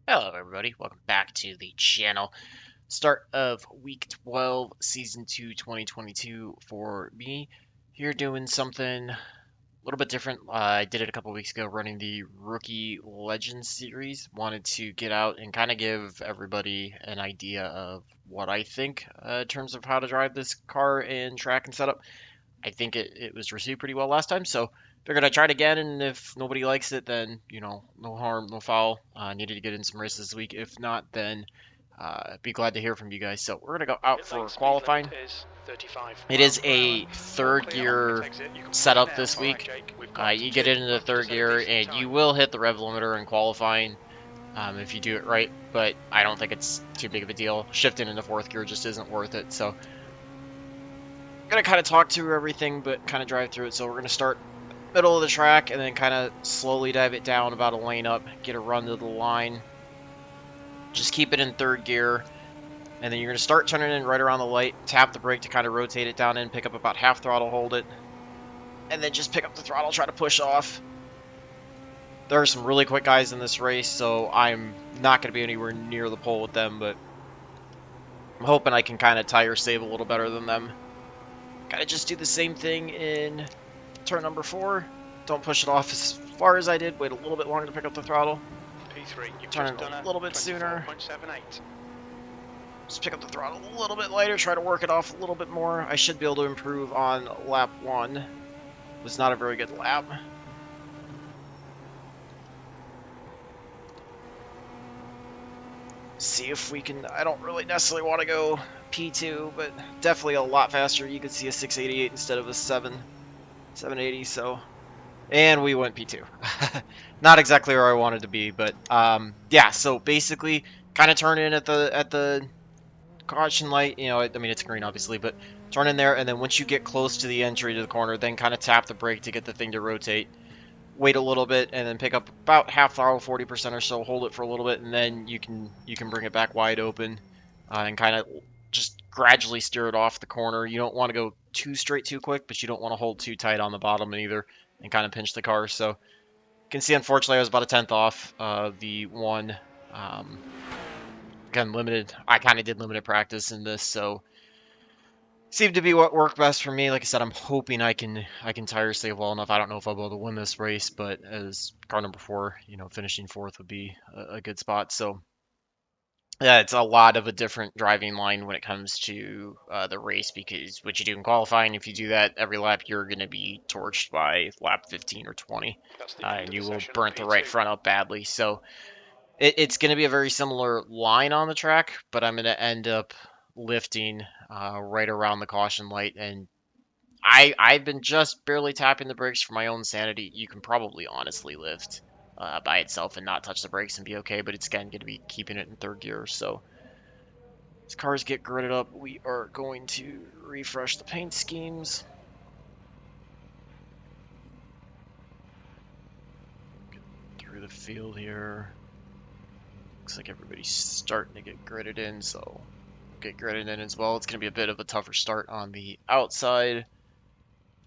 Hello everybody, welcome back to the channel. Start of week 12, season 2, 2022 for me. Here doing something a little bit different. I did it a couple weeks ago running the Rookie Legends series. Wanted to get out and kind of give everybody an idea of what I think in terms of how to drive this car and track and setup. I think it was received pretty well last time, so figured I'd try it again, and if nobody likes it, then, no harm, no foul. Needed to get in some races this week. If not, then be glad to hear from you guys. So we're going to go out for qualifying. It is a third gear setup this week. You get into the third gear, and you will hit the rev limiter in qualifying if you do it right, but I don't think it's too big of a deal. Shifting into fourth gear just isn't worth it, so gonna kind of talk through everything, but kind of drive through it. So we're gonna start middle of the track and then kind of slowly dive it down about a lane up, get a run to the line. Just keep it in third gear, and then you're gonna start turning in right around the light. Tap the brake to kind of rotate it down in, pick up about half throttle, hold it, and then just pick up the throttle, try to push off. There are some really quick guys in this race, so I'm not gonna be anywhere near the pole with them, but I'm hoping I can kind of tire save a little better than them. Gotta just do the same thing in turn number 4. Don't push it off as far as I did. Wait a little bit longer to pick up the throttle. P3, you've Turn just it done a little bit sooner. 24.78. Just pick up the throttle a little bit lighter. Try to work it off a little bit more. I should be able to improve on lap 1. It was not a very good lap. See if we can... I don't really necessarily want to go P2, but definitely a lot faster. You could see a 688 instead of a 780, so... And we went P2. Not exactly where I wanted to be, but yeah, so basically kind of turn in at the caution light, I mean it's green obviously, but turn in there, and then once you get close to the entry to the corner, then kind of tap the brake to get the thing to rotate. Wait a little bit and then pick up about half throttle, 40% or so, hold it for a little bit, and then you can bring it back wide open and kind of just gradually steer it off the corner. You don't want to go too straight too quick, but you don't want to hold too tight on the bottom either and kind of pinch the car. So you can see, unfortunately, I was about a tenth off the one. Again, limited. I kind of did limited practice in this, so seemed to be what worked best for me. Like I said, I'm hoping I can tire save well enough. I don't know if I'll be able to win this race, but as car number 4, finishing 4th would be a good spot. So yeah, it's a lot of a different driving line when it comes to the race, because what you do in qualifying, if you do that every lap, you're going to be torched by lap 15 or 20, and you will burn the right front up badly. So it's going to be a very similar line on the track, but I'm going to end up lifting right around the caution light, and I've been just barely tapping the brakes for my own sanity. You can probably honestly lift by itself and not touch the brakes and be okay, but it's again going to be keeping it in third gear. So as cars get gridded up, we are going to refresh the paint schemes. Get through the field here. Looks like everybody's starting to get gridded in, so get gridded in as well. It's going to be a bit of a tougher start on the outside.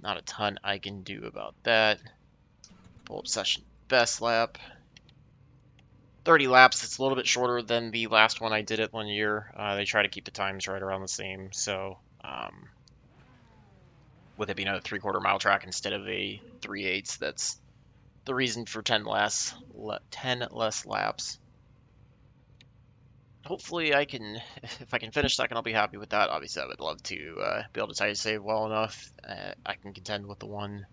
Not a ton I can do about that. Pull up session best lap. 30 laps. It's a little bit shorter than the last one I did it 1 year. They try to keep the times right around the same. So with it being a 3/4 mile track instead of a 3/8, that's the reason for 10 less laps. Hopefully I can, if I can finish second, I'll be happy with that. Obviously I would love to be able to tire save well enough. I can contend with the one,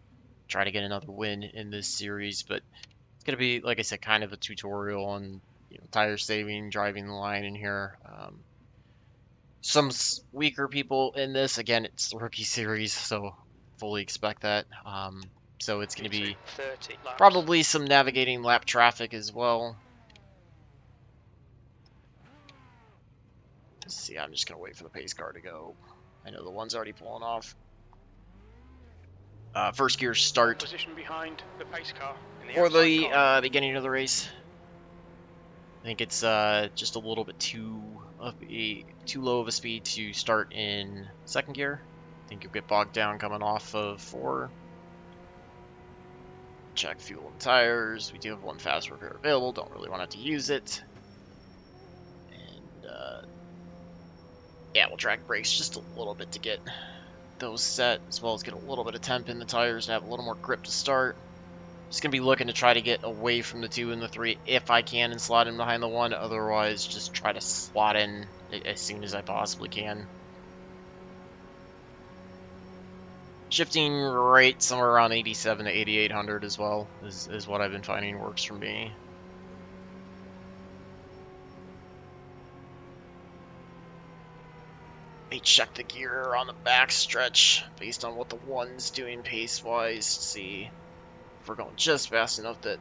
try to get another win in this series, but it's going to be, like I said, kind of a tutorial on tire saving, driving the line in here. Some weaker people in this. Again, it's the rookie series, so fully expect that. So it's going to be probably some navigating lap traffic as well. Let's see, I'm just going to wait for the pace car to go. I know the one's already pulling off. First gear start Position behind the pace car in the for the outside beginning of the race. I think it's just a little bit too low of a speed to start in second gear. I think you'll get bogged down coming off of 4. Check fuel and tires. We do have one fast repair available. Don't really want to use it. yeah, we'll drag brakes just a little bit to get those set, as well as get a little bit of temp in the tires and have a little more grip to start. Just going to be looking to try to get away from the 2 and the 3 if I can and slot in behind the 1. Otherwise, just try to slot in as soon as I possibly can. Shifting right somewhere around 87 to 8800 as well is what I've been finding works for me. Let me check the gear on the back stretch based on what the 1's doing pace-wise to see if we're going just fast enough that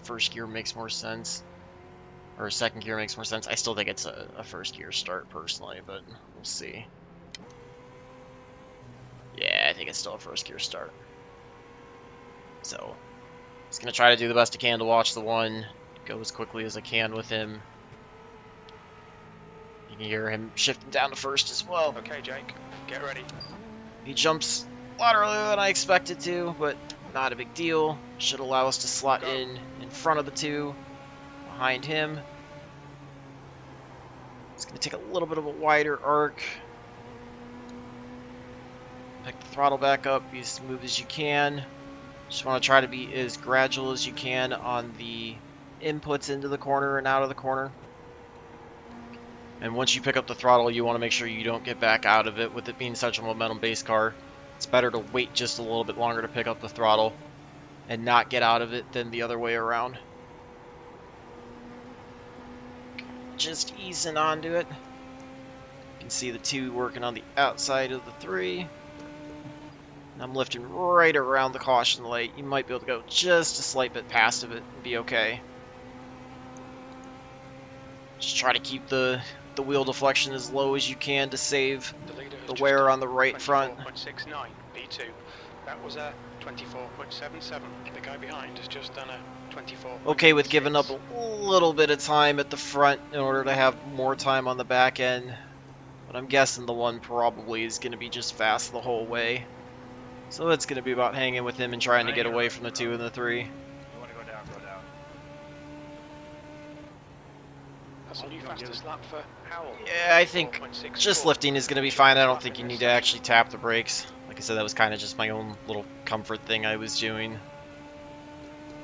first gear makes more sense, or second gear makes more sense. I still think it's a first gear start personally, but we'll see. Yeah, I think it's still a first gear start. So, just gonna try to do the best I can to watch the 1, go as quickly as I can with him. You can hear him shifting down to first as well. Okay, Jake, get ready. He jumps a lot earlier than I expected to, but not a big deal. Should allow us to slot in front of the 2, behind him. It's going to take a little bit of a wider arc. Pick the throttle back up, be as smooth as you can. Just want to try to be as gradual as you can on the inputs into the corner and out of the corner. And once you pick up the throttle, you want to make sure you don't get back out of it. With it being such a momentum-based car, it's better to wait just a little bit longer to pick up the throttle and not get out of it than the other way around. Just easing onto it. You can see the 2 working on the outside of the 3. And I'm lifting right around the caution light. You might be able to go just a slight bit past of it and be okay. Just try to keep the wheel deflection as low as you can to save the wear on the right front. 24.69 P2. That was a 24.77. The guy behind has just done a 24. Okay with giving up a little bit of time at the front in order to have more time on the back end. But I'm guessing the 1 probably is going to be just fast the whole way. So it's going to be about hanging with him and trying to get away from the 2 and the 3. You want to go down, go down. That's a new fastest lap for Howell. Yeah, I think 4.64. just lifting is going to be fine. I don't think you need to actually tap the brakes. Like I said, that was kind of just my own little comfort thing I was doing.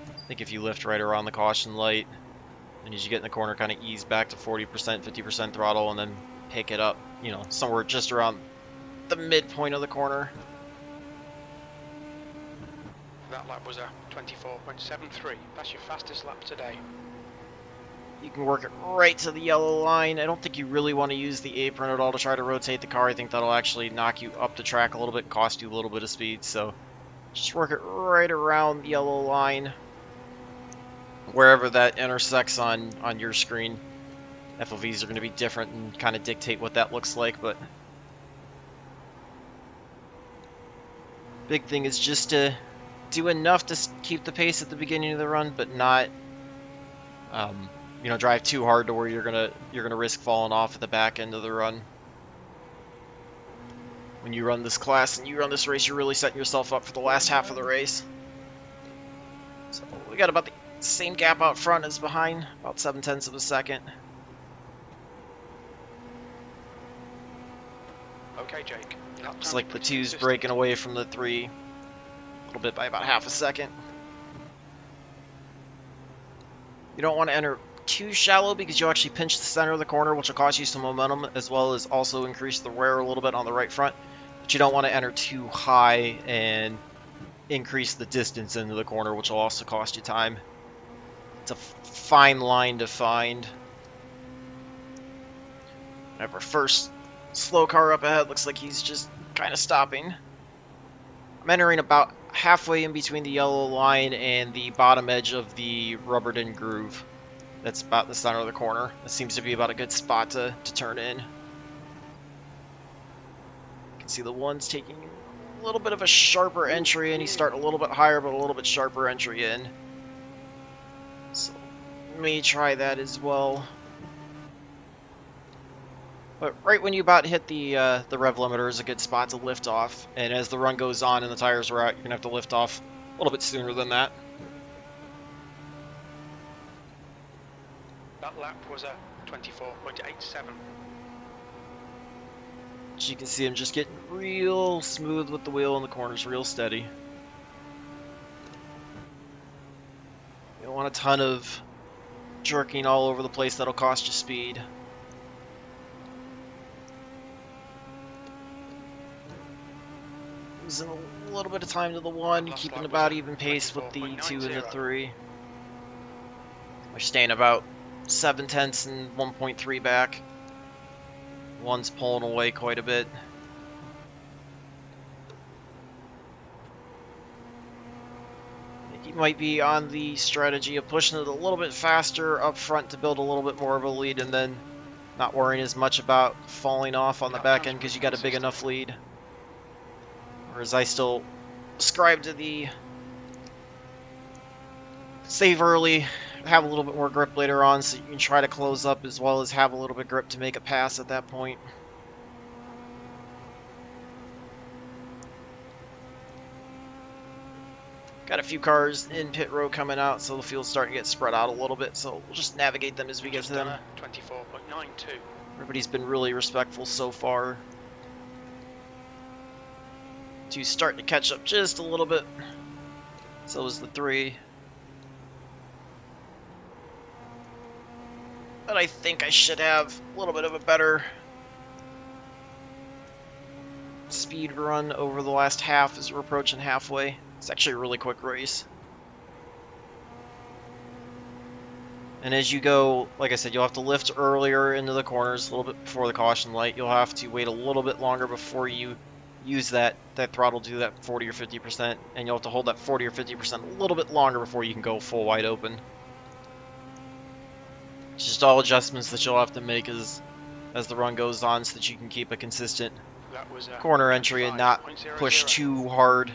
I think if you lift right around the caution light, and as you get in the corner, kind of ease back to 40%, 50% throttle, and then pick it up, you know, somewhere just around the midpoint of the corner. That lap was a 24.73. That's your fastest lap today. You can work it right to the yellow line. I don't think you really want to use the apron at all to try to rotate the car. I think that'll actually knock you up the track a little bit, cost you a little bit of speed. So just work it right around the yellow line, wherever that intersects on your screen. FOVs are going to be different and kind of dictate what that looks like, but big thing is just to do enough to keep the pace at the beginning of the run, but not you know, drive too hard to where you're gonna risk falling off at the back end of the run. When you run this class and you run this race, you're really setting yourself up for the last half of the race. So we got about the same gap out front as behind, about 0.7 of a second. Okay, Jake. Looks like the 2's breaking away from the 3 a little bit by about half a second. You don't want to enter too shallow because you'll actually pinch the center of the corner, which will cost you some momentum, as well as also increase the wear a little bit on the right front. But you don't want to enter too high and increase the distance into the corner, which will also cost you time. It's a fine line to find. I have our first slow car up ahead. Looks like he's just kind of stopping. I'm entering about halfway in between the yellow line and the bottom edge of the rubbered in groove. That's about the center of the corner. That seems to be about a good spot to turn in. You can see the 1's taking a little bit of a sharper entry in. He's starting a little bit higher, but a little bit sharper entry in. So let me try that as well. But right when you about hit the rev limiter is a good spot to lift off. And as the run goes on and the tires are out, you're going to have to lift off a little bit sooner than that. That lap was a 24.87. As you can see, I'm just getting real smooth with the wheel in the corners, real steady. You don't want a ton of jerking all over the place, that'll cost you speed. Losing a little bit of time to the 1, Last keeping lap was about a even pace with the 2 and the 24.90. 3. We're staying about 7 tenths and 1.3 back. One's pulling away quite a bit. I think he might be on the strategy of pushing it a little bit faster up front to build a little bit more of a lead, and then not worrying as much about falling off on the Lap back time's end because you pretty got a big enough consistent. lead. Whereas I still ascribe to the save early, have a little bit more grip later on so you can try to close up as well as have a little bit of grip to make a pass at that point. Got a few cars in pit row coming out, so the field's starting to get spread out a little bit, so we'll just navigate them as we We've get just to them. done a 24.92. Everybody's been really respectful so far. 2's starting to catch up just a little bit. So is the 3. But I think I should have a little bit of a better speed run over the last half as we're approaching halfway. It's actually a really quick race. And as you go, like I said, you'll have to lift earlier into the corners, a little bit before the caution light. You'll have to wait a little bit longer before you use that throttle to that 40 or 50%, and you'll have to hold that 40 or 50% a little bit longer before you can go full wide open. It's just all adjustments that you'll have to make as the run goes on so that you can keep a consistent That was a corner entry and not 25.00. push too hard,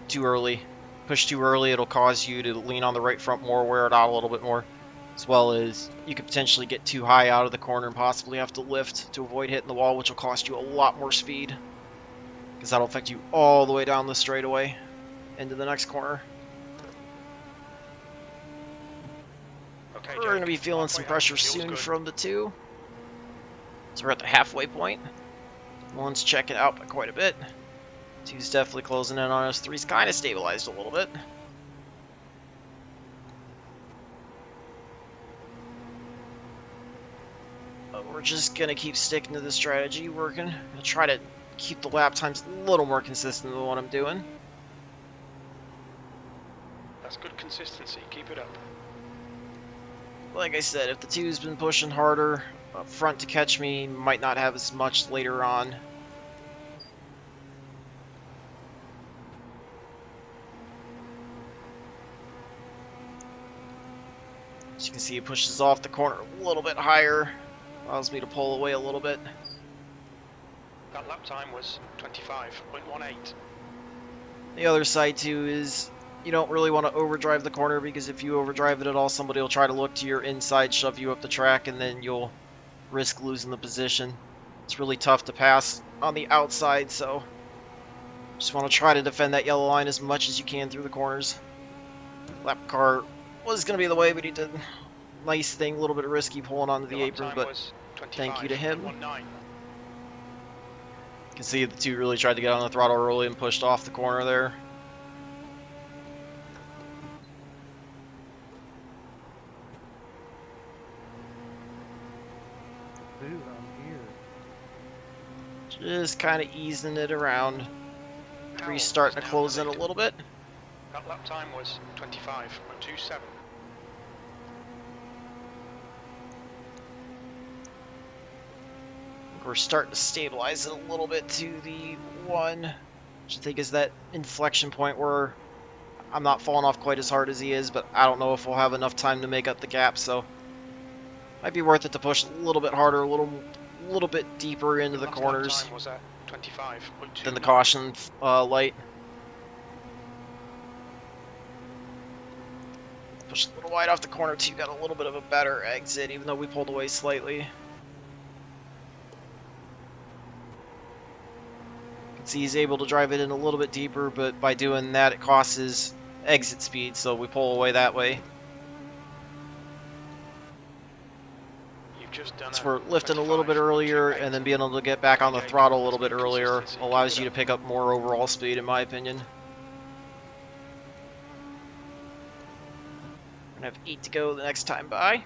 too early. Push too early, it'll cause you to lean on the right front more, wear it out a little bit more, as well as you could potentially get too high out of the corner and possibly have to lift to avoid hitting the wall, which will cost you a lot more speed, because that'll affect you all the way down the straightaway into the next corner. Okay, We're going to Jake, be feeling halfway some home, pressure feels soon good. from the 2. So we're at the halfway point. 1's checking out by quite a bit. 2's definitely closing in on us. 3's kind of stabilized a little bit. But we're just going to keep sticking to the strategy, working. I'll try to keep the lap times a little more consistent than what I'm doing. That's good consistency. Keep it up. Like I said, if the 2's been pushing harder up front to catch me, might not have as much later on. As you can see, it pushes off the corner a little bit higher, allows me to pull away a little bit. That lap time was 25.18. The other side too is you don't really want to overdrive the corner, because if you overdrive it at all, somebody will try to look to your inside, shove you up the track, and then you'll risk losing the position. It's really tough to pass on the outside, so just want to try to defend that yellow line as much as you can through the corners. Lap car was going to be the way, but he did a nice thing, a little bit risky pulling onto the Your lap apron, time but was thank you to him. 25.19. You can see the 2 really tried to get on the throttle early and pushed off the corner there. Dude, I'm here. Just kind of easing it around. Powell 3's starting is to now close the in a lead. little bit. That lap time was 25.27. We're starting to stabilize it a little bit to the 1, which I think is that inflection point where I'm not falling off quite as hard as he is, but I don't know if we'll have enough time to make up the gap, so might be worth it to push a little bit harder, a little bit deeper into the Last lap corners time was 25.29. than the caution light. Push a little wide off the corner too, got a little bit of a better exit, even though we pulled away slightly. See, he's able to drive it in a little bit deeper, but by doing that, it costs his exit speed, so we pull away that way. just done So a we're lifting a little bit 25.28. earlier, and then being able to get back on the Okay, throttle a come on, little let's bit make earlier consistency. allows Keep you it to up. pick up more overall speed, in my opinion. We're gonna have 8 to go the next time by.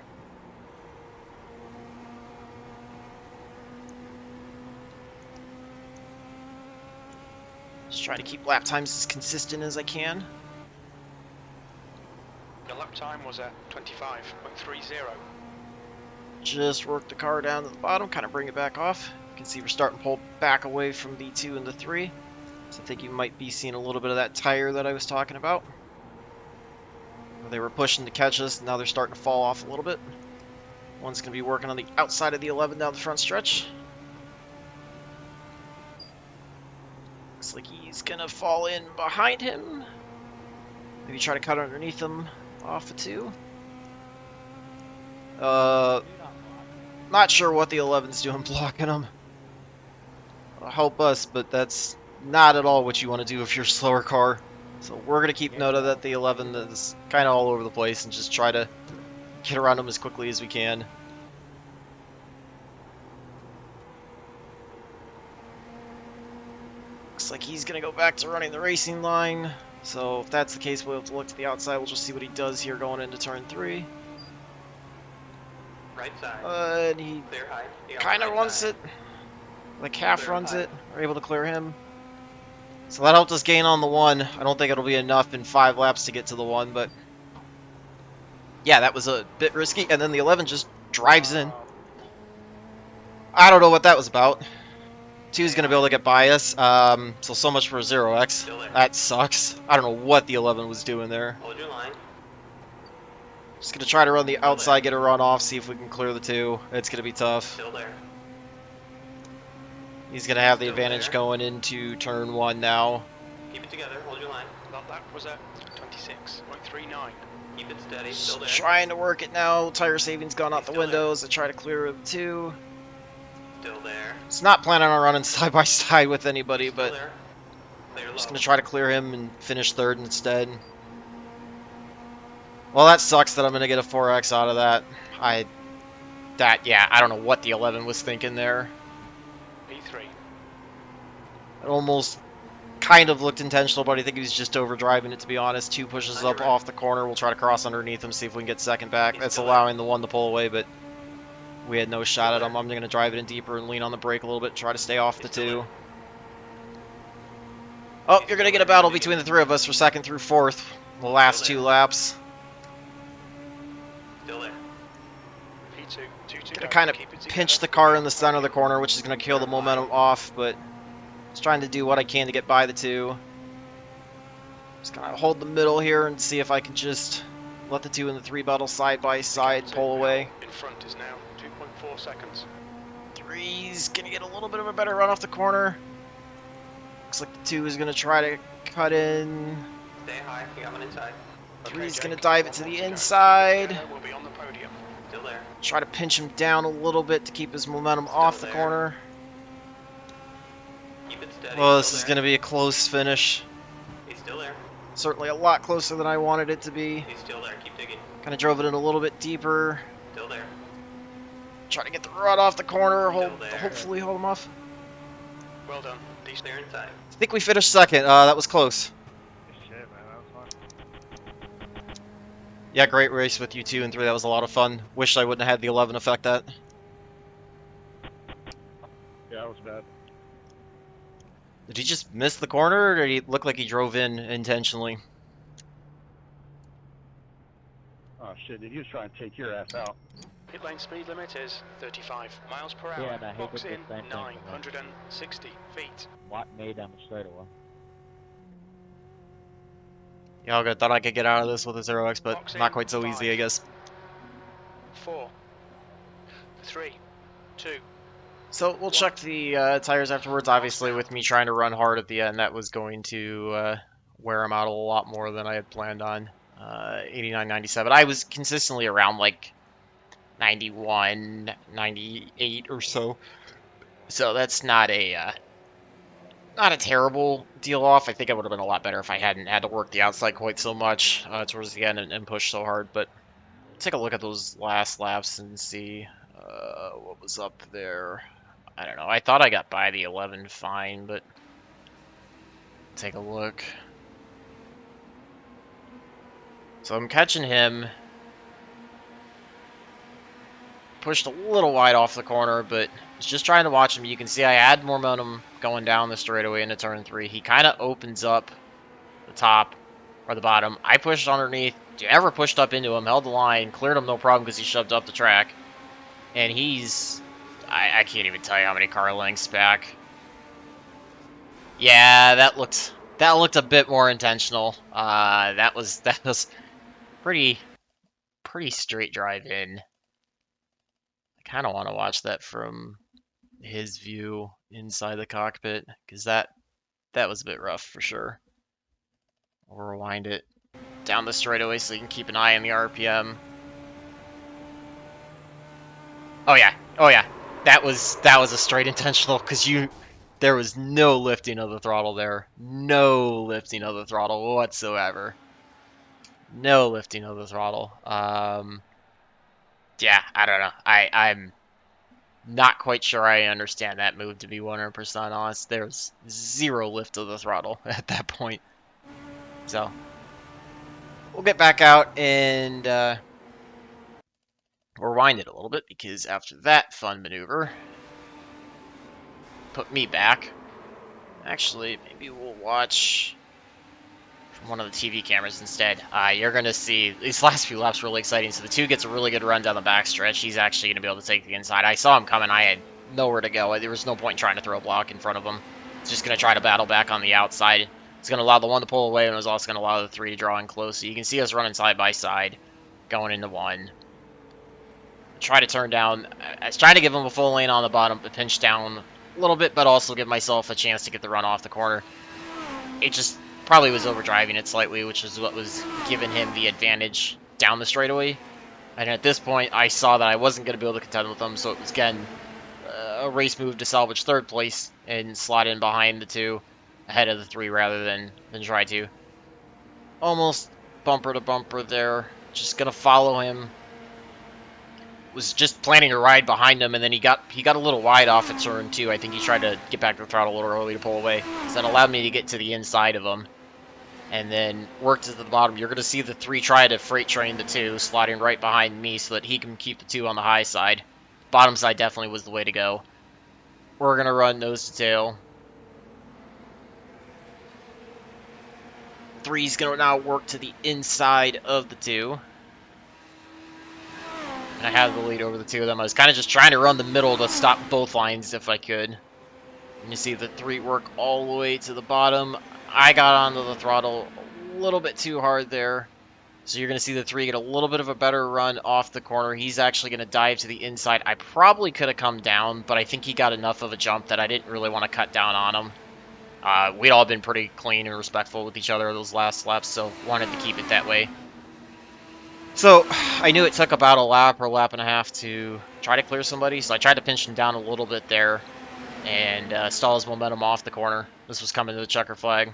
Just trying to keep lap times as consistent as I can. The lap time was a 25.30. Just work the car down to the bottom, kind of bring it back off. You can see we're starting to pull back away from the 2 and the 3. So I think you might be seeing a little bit of that tire that I was talking about. They were pushing to catch us, now they're starting to fall off a little bit. One's going to be working on the outside of the 11 down the front stretch. Looks like he's going to fall in behind him. Maybe try to cut underneath him off of 2. Not sure what the 11's doing blocking him. It'll help us, but that's not at all what you want to do if you're a slower car. So we're going to keep note of that the 11 is kind of all over the place and just try to get around him as quickly as we can. Looks like he's going to go back to running the racing line. So if that's the case, we'll have to look to the outside. We'll just see what he does here going into turn 3. Right side. And he Clear high. kind of runs it. Like half runs it. We're able to clear him. So that helped us gain on the 1. I don't think it'll be enough in 5 laps to get to the 1, but yeah, that was a bit risky. And then the 11 just drives in. I don't know what that was about. 2's going to be able to get by us. So much for 0x. That sucks. I don't know what the 11 was doing there. Hold your line. Just going to try to run the outside, get a run off, see if we can clear the 2. It's going to be tough. Still there. He's going to have the Still advantage there. going into turn 1 now. Keep it together. Hold your line. That was a 26.39. Keep it steady. Still there. Just trying to work it now. Tire savings gone out the Still there. windows. I try to clear the 2. Still there. It's not planning on running side by side with anybody, Still but there. Clear just low. going to try to clear him and finish 3rd instead. Well, that sucks that I'm going to get a 4x out of that. Yeah, I don't know what the 11 was thinking there. P3. It almost kind of looked intentional, but I think he was just overdriving it, to be honest. 2 pushes up off the corner. We'll try to cross underneath him, see if we can get 2nd back. That's allowing the 1 to pull away, but we had no shot at him. I'm going to drive it in deeper and lean on the brake a little bit, try to stay off the 2. Oh, you're going to get a battle between the 3 of us for 2nd through 4th. The last 2 laps. Still there. P2. 2-2. Going to kind of pinch the car in the center of the corner, which is going to kill the momentum off, but just trying to do what I can to get by the 2. Just going to hold the middle here and see if I can just let the 2 and the 3 battle side by side, pull away. In front is now 2.4 seconds. 3's going to get a little bit of a better run off the corner. Looks like the 2 is going to try to cut in. Stay high. You got one inside. 3's going to dive it to the inside. We'll be on the podium. Still there. Try to pinch him down a little bit to keep his momentum off the there. corner. Keep it steady. Well, this is going to be a close finish. He's still there. Certainly a lot closer than I wanted it to be. He's still there. Keep digging. Kind of drove it in a little bit deeper. Still there. Try to get the run off the corner. Still there. Hopefully hold him off. Well done. He's there inside. I think we finished 2nd. That was close. Shit, man, that was fun. Yeah, great race with you 2 and 3. That was a lot of fun. Wish I wouldn't have had the 11 affect that. Yeah, that was bad. Did he just miss the corner, or did he look like he drove in intentionally? Oh shit, dude, he was trying to take your ass out. Pit lane speed limit is 35 miles per hour. Yeah, and I hate Box that in the same thing, 960 feet. What made them straightaway? Yeah, all good. Thought I could get out of this with a 0x, but Box in, not quite so 5, easy, I guess. 4, 3, 2. So we'll check the tires afterwards. Obviously, with me trying to run hard at the end, that was going to wear them out a lot more than I had planned on. 89, 97. I was consistently around like 91, 98 or so. So that's not a terrible deal off. I think I would have been a lot better if I hadn't had to work the outside quite so much towards the end and push so hard. But take a look at those last laps and see. what was up there? I don't know. I thought I got by the 11 fine, but take a look. So I'm catching him. Pushed a little wide off the corner, but was just trying to watch him. You can see I had momentum going down the straightaway into turn 3. He kind of opens up the top or the bottom. I pushed underneath. Never pushed up into him. Held the line. Cleared him no problem because he shoved up the track. And he's... I can't even tell you how many car lengths back. Yeah, that looked a bit more intentional. That was pretty straight drive in. I kind of want to watch that from his view inside the cockpit, because that was a bit rough for sure. We'll rewind it down the straightaway so you can keep an eye on the RPM. Oh yeah, that was a straight intentional, because there was no lifting of the throttle there, no lifting of the throttle whatsoever, no lifting of the throttle. Yeah, I don't know. I'm not quite sure I understand that move, to be 100% honest. There's zero lift of the throttle at that point. So, we'll get back out and rewind it a little bit, because after that fun maneuver, put me back. Actually, maybe we'll watch from one of the TV cameras instead. You're going to see these last few laps really exciting. So the 2 gets a really good run down the backstretch. He's actually going to be able to take the inside. I saw him coming. I had nowhere to go. There was no point in trying to throw a block in front of him. He's just going to try to battle back on the outside. It's going to allow the 1 to pull away, and it was also going to allow the 3 to draw in close. So you can see us running side by side, going into 1. Try to turn down. I was trying to give him a full lane on the bottom, but pinch down a little bit, but also give myself a chance to get the run off the corner. It just probably was overdriving it slightly, which is what was giving him the advantage down the straightaway. And at this point, I saw that I wasn't going to be able to contend with him, so it was, again, a race move to salvage 3rd place and slot in behind the 2, ahead of the 3 rather than try to. Almost bumper to bumper there. Just going to follow him. Was just planning to ride behind him, and then he got a little wide off at turn 2. I think he tried to get back to the throttle a little early to pull away. So that allowed me to get to the inside of him, and then work to the bottom. You're going to see the 3 try to freight train the 2, sliding right behind me so that he can keep the 2 on the high side. Bottom side definitely was the way to go. We're going to run nose to tail. 3's going to now work to the inside of the 2. And I have the lead over the 2 of them. I was kind of just trying to run the middle to stop both lines if I could. And you see the 3 work all the way to the bottom. I got onto the throttle a little bit too hard there. So you're going to see the 3 get a little bit of a better run off the corner. He's actually going to dive to the inside. I probably could have come down, but I think he got enough of a jump that I didn't really want to cut down on him. We'd all been pretty clean and respectful with each other those last laps, so wanted to keep it that way. So, I knew it took about a lap or a lap and a half to try to clear somebody, so I tried to pinch him down a little bit there and stall his momentum off the corner. This was coming to the checker flag.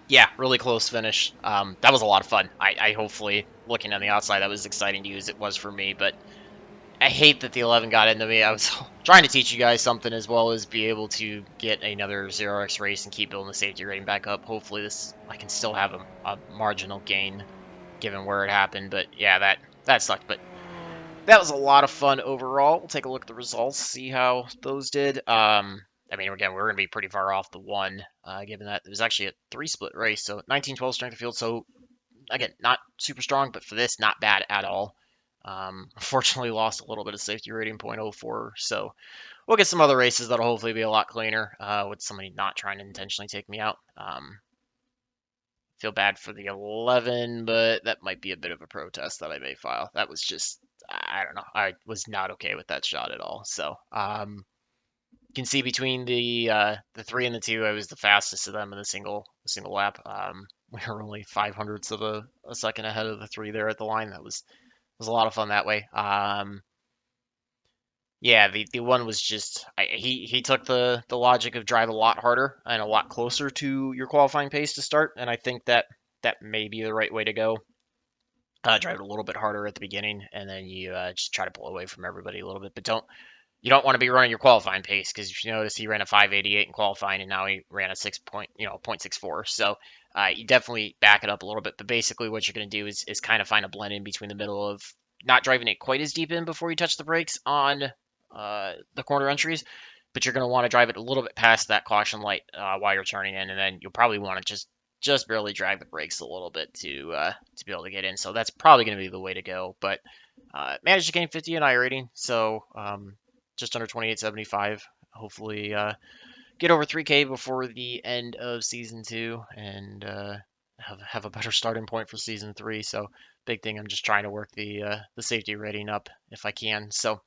Yeah, really close finish. That was a lot of fun. I hopefully, looking on the outside, that was exciting to use. It was for me, but I hate that the 11 got into me. I was trying to teach you guys something as well as be able to get another 0x race and keep building the safety rating back up. Hopefully I can still have a marginal gain given where it happened, but yeah, that sucked, but that was a lot of fun overall. We'll take a look at the results, see how those did. I mean, again, we're going to be pretty far off the 1, given that it was actually a 3-split race, so 19-12 strength of field, so again, not super strong, but for this, not bad at all. Unfortunately, lost a little bit of safety rating, 0.04, so we'll get some other races that'll hopefully be a lot cleaner, with somebody not trying to intentionally take me out. Feel bad for the 11, but that might be a bit of a protest that I may file. That was just, I don't know. I was not okay with that shot at all. So, you can see between the 3 and the 2, I was the fastest of them in a single lap. We were only 500ths of a second ahead of the 3 there at the line. That was a lot of fun that way. Yeah, the 1 was just he took the logic of drive a lot harder and a lot closer to your qualifying pace to start, and I think that may be the right way to go. drive it a little bit harder at the beginning, and then you just try to pull away from everybody a little bit. But you don't want to be running your qualifying pace, because if you notice, he ran a 588 in qualifying, and now he ran a 0.64. So you definitely back it up a little bit. But basically, what you're going to do is kind of find a blend in between the middle of not driving it quite as deep in before you touch the brakes on the corner entries, but you're going to want to drive it a little bit past that caution light while you're turning in, and then you'll probably want to just barely drag the brakes a little bit to be able to get in. So that's probably going to be the way to go. But managed to gain 50 in iRating, so just under 2875. Hopefully, get over 3K before the end of season 2, and have a better starting point for season 3. So big thing, I'm just trying to work the safety rating up if I can. So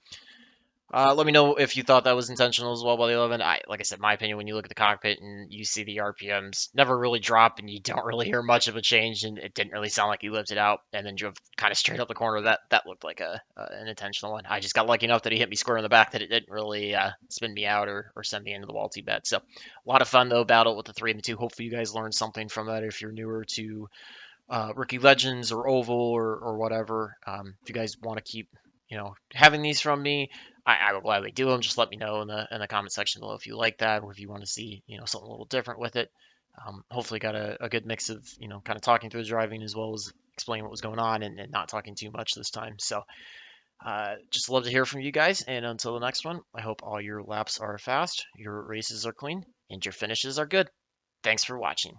let me know if you thought that was intentional as well by the 11. Like I said, my opinion, when you look at the cockpit and you see the RPMs never really drop, and you don't really hear much of a change, and it didn't really sound like he lifted out and then drove kind of straight up the corner. That looked like an intentional one. I just got lucky enough that he hit me square in the back, that it didn't really spin me out or send me into the wall too bad. So a lot of fun though, battle with the 3 and the 2. Hopefully you guys learned something from that if you're newer to Rookie Legends or Oval or whatever. If you guys want to keep having these from me, I will gladly do them. Just let me know in the comment section below if you like that, or if you want to see something a little different with it. Hopefully got a good mix of kind of talking through the driving as well as explaining what was going on, and not talking too much this time. So just love to hear from you guys, and until the next one, I hope all your laps are fast, your races are clean, and your finishes are good. Thanks for watching.